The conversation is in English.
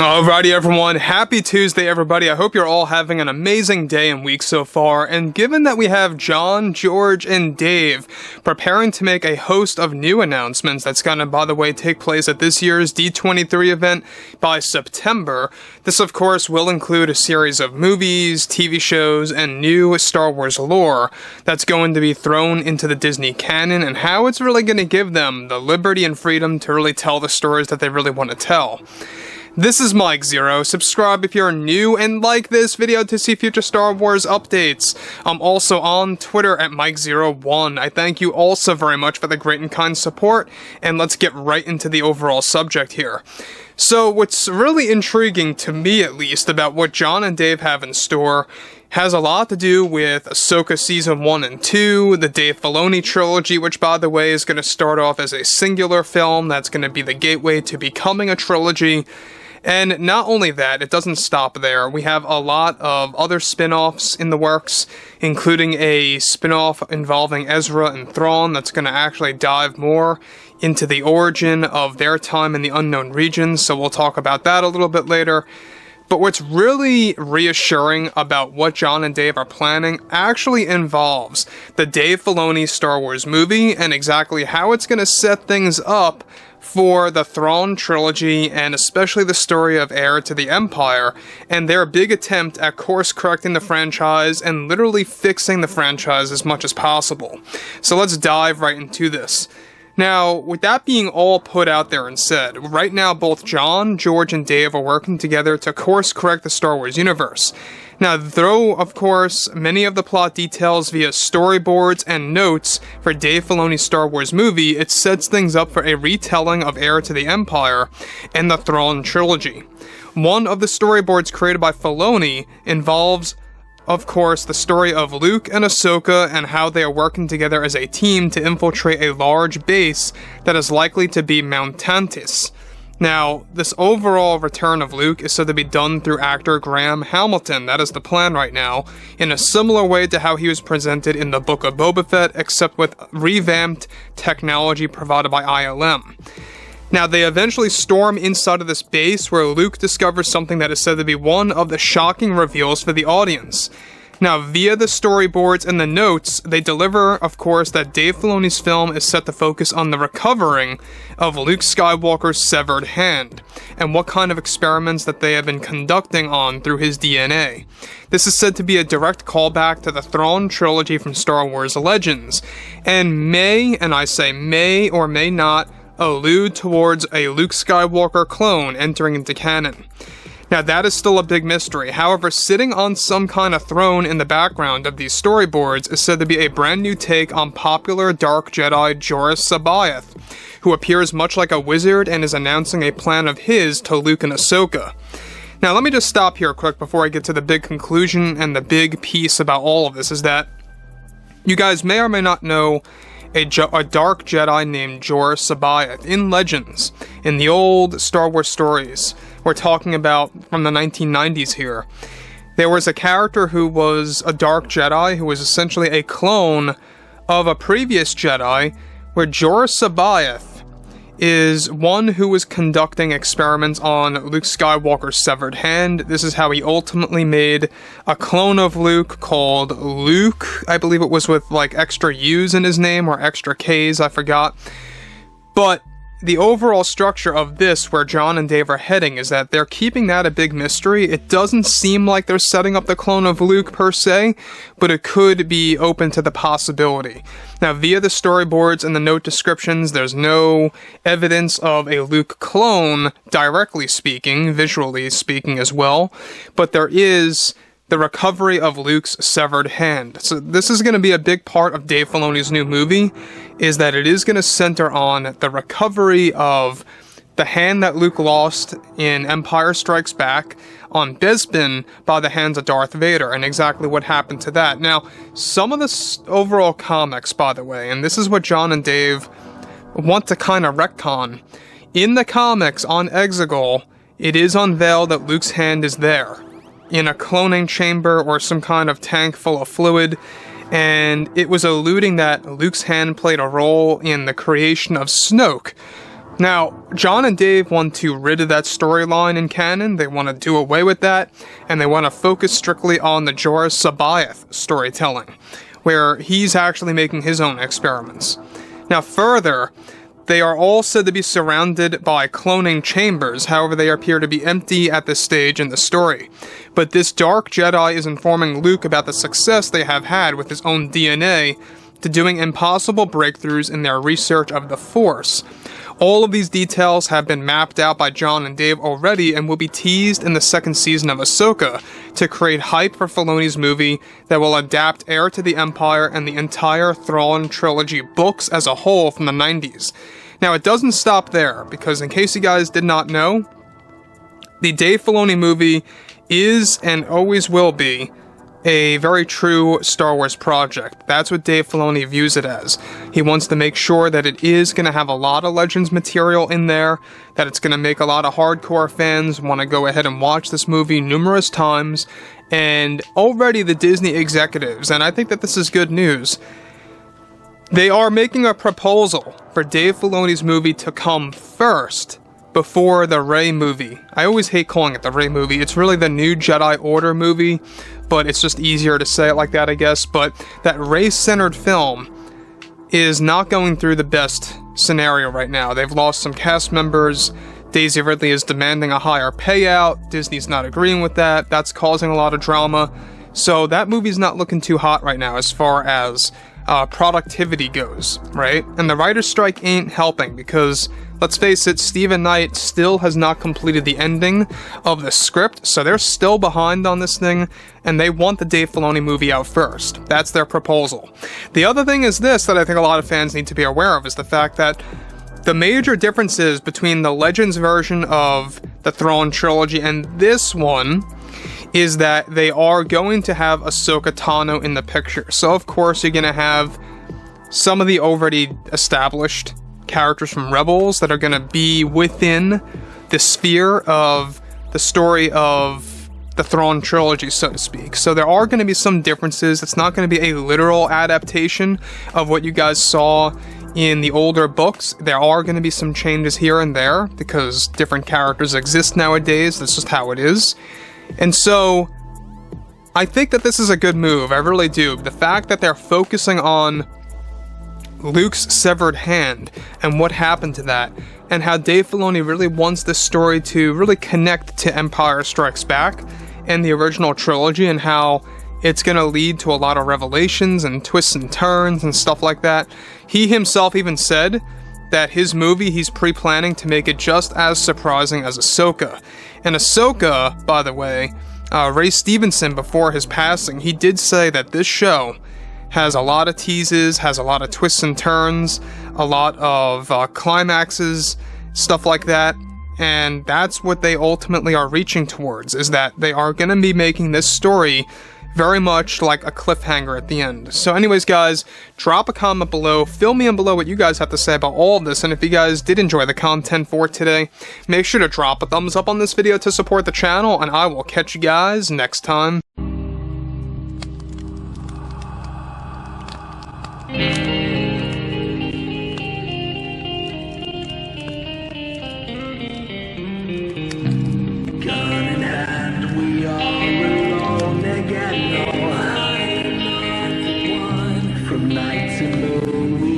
Alrighty everyone, happy Tuesday everybody. I hope you're all having an amazing day and week so far, and given that we have John, George, and Dave preparing to make a host of new announcements that's gonna, by the way, take place at this year's D23 event by September, this of course will include a series of movies, TV shows, and new Star Wars lore that's going to be thrown into the Disney canon, and how it's really gonna give them the liberty and freedom to really tell the stories that they really want to tell. This is Mike Zero. Subscribe if you're new and like this video to see future Star Wars updates. I'm also on Twitter at Mike01. I thank you all so very much for the great and kind support, and let's get right into the overall subject here. So what's really intriguing to me, at least, about what John and Dave have in store has a lot to do with Ahsoka Season 1 and 2, the Dave Filoni trilogy, which by the way is going to start off as a singular film that's going to be the gateway to becoming a trilogy. And not only that, it doesn't stop there. We have a lot of other spin-offs in the works, including a spin-off involving Ezra and Thrawn that's going to actually dive more into the origin of their time in the unknown regions, so we'll talk about that a little bit later. But what's really reassuring about what John and Dave are planning actually involves the Dave Filoni Star Wars movie and exactly how it's going to set things up for the Thrawn trilogy, and especially the story of Heir to the Empire, and their big attempt at course-correcting the franchise and literally fixing the franchise as much as possible. So let's dive right into this. Now, with that being all put out there and said, right now both John, George, and Dave are working together to course-correct the Star Wars universe. Now, though, of course, many of the plot details via storyboards and notes for Dave Filoni's Star Wars movie, it sets things up for a retelling of Heir to the Empire and the Thrawn trilogy. One of the storyboards created by Filoni involves, of course, the story of Luke and Ahsoka and how they are working together as a team to infiltrate a large base that is likely to be Mount Tantiss. Now, this overall return of Luke is said to be done through actor Graham Hamilton. That is the plan right now, in a similar way to how he was presented in the Book of Boba Fett, except with revamped technology provided by ILM. Now, they eventually storm inside of this base where Luke discovers something that is said to be one of the shocking reveals for the audience. Now, via the storyboards and the notes, they deliver, of course, that Dave Filoni's film is set to focus on the recovering of Luke Skywalker's severed hand, and what kind of experiments that they have been conducting on through his DNA. This is said to be a direct callback to the Thrawn trilogy from Star Wars Legends, and may, and I say may or may not, allude towards a Luke Skywalker clone entering into canon. Now, that is still a big mystery. However, sitting on some kind of throne in the background of these storyboards is said to be a brand new take on popular Dark Jedi Joruus C'baoth, who appears much like a wizard and is announcing a plan of his to Luke and Ahsoka. Now, let me just stop here quick before I get to the big conclusion, and the big piece about all of this is that you guys may or may not know a Dark Jedi named Joruus C'baoth in Legends, in the old Star Wars stories we're talking about from the 1990s here. There was a character who was a Dark Jedi who was essentially a clone of a previous Jedi, where Joruus C'baoth is one who was conducting experiments on Luke Skywalker's severed hand. This is how he ultimately made a clone of Luke called Luke. I believe it was with like extra U's in his name or extra K's, I forgot. But the overall structure of this, where John and Dave are heading, is that they're keeping that a big mystery. It doesn't seem like they're setting up the clone of Luke per se, but it could be open to the possibility. Now, via the storyboards and the note descriptions, there's no evidence of a Luke clone, directly speaking, visually speaking as well, but there is the recovery of Luke's severed hand. So this is going to be a big part of Dave Filoni's new movie, is that it is going to center on the recovery of the hand that Luke lost in Empire Strikes Back on Bespin by the hands of Darth Vader, and exactly what happened to that. Now, some of the overall comics, by the way, and this is what John and Dave want to kind of retcon, in the comics on Exegol, it is unveiled that Luke's hand is there, in a cloning chamber or some kind of tank full of fluid, and it was alluding that Luke's hand played a role in the creation of Snoke. Now, John and Dave want to rid of that storyline in canon, they want to do away with that, and they want to focus strictly on the Jorah Sabaoth storytelling, where he's actually making his own experiments. Now further, they are all said to be surrounded by cloning chambers, however they appear to be empty at this stage in the story. But this Dark Jedi is informing Luke about the success they have had with his own DNA to doing impossible breakthroughs in their research of the Force. All of these details have been mapped out by John and Dave already and will be teased in the second season of Ahsoka to create hype for Filoni's movie that will adapt Heir to the Empire and the entire Thrawn trilogy books as a whole from the 90s. Now, it doesn't stop there, because in case you guys did not know, the Dave Filoni movie is and always will be a very true Star Wars project. That's what Dave Filoni views it as. He wants to make sure that it is going to have a lot of Legends material in there, that it's going to make a lot of hardcore fans want to go ahead and watch this movie numerous times, and already the Disney executives, and I think that this is good news, they are making a proposal for Dave Filoni's movie to come first before the Rey movie. I always hate calling it the Rey movie. It's really the New Jedi Order movie, but it's just easier to say it like that, I guess. But that Rey-centered film is not going through the best scenario right now. They've lost some cast members. Daisy Ridley is demanding a higher payout. Disney's not agreeing with that. That's causing a lot of drama. So that movie's not looking too hot right now as far as productivity goes, right? And the writer's strike ain't helping because, let's face it, Stephen Knight still has not completed the ending of the script, so they're still behind on this thing, and they want the Dave Filoni movie out first. That's their proposal. The other thing is this that I think a lot of fans need to be aware of, is the fact that the major differences between the Legends version of the Thrawn trilogy and this one is that they are going to have Ahsoka Tano in the picture. So of course you're going to have some of the already established characters from Rebels that are going to be within the sphere of the story of the Thrawn trilogy, so to speak. So there are going to be some differences. It's not going to be a literal adaptation of what you guys saw in the older books. There are going to be some changes here and there because different characters exist nowadays. That's just how it is. And so, I think that this is a good move, I really do. The fact that they're focusing on Luke's severed hand and what happened to that, and how Dave Filoni really wants this story to really connect to Empire Strikes Back and the original trilogy, and how it's going to lead to a lot of revelations and twists and turns and stuff like that. He himself even said that his movie, he's pre-planning to make it just as surprising as Ahsoka. And Ahsoka, by the way, Ray Stevenson, before his passing, he did say that this show has a lot of teases, has a lot of twists and turns, a lot of climaxes, stuff like that. And that's what they ultimately are reaching towards, is that they are going to be making this story very much like a cliffhanger at the end. So anyways, guys, drop a comment below, fill me in below what you guys have to say about all of this, and if you guys did enjoy the content for today, make sure to drop a thumbs up on this video to support the channel, and I will catch you guys next time. Nights alone.